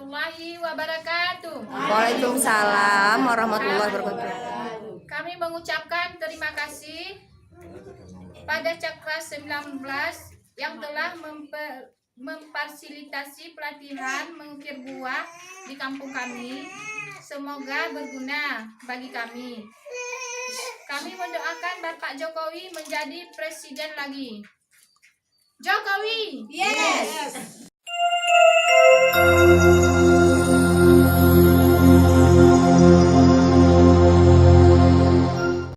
warahmatullahi wabarakatuh. Waalaikumsalam warahmatullahi wabarakatuh. Kami mengucapkan terima kasih pada Cakra 19 yang telah memfasilitasi pelatihan mengukir buah di kampung kami. Semoga berguna bagi kami. Kami mendoakan Bapak Jokowi menjadi presiden lagi. Jokowi, Yes.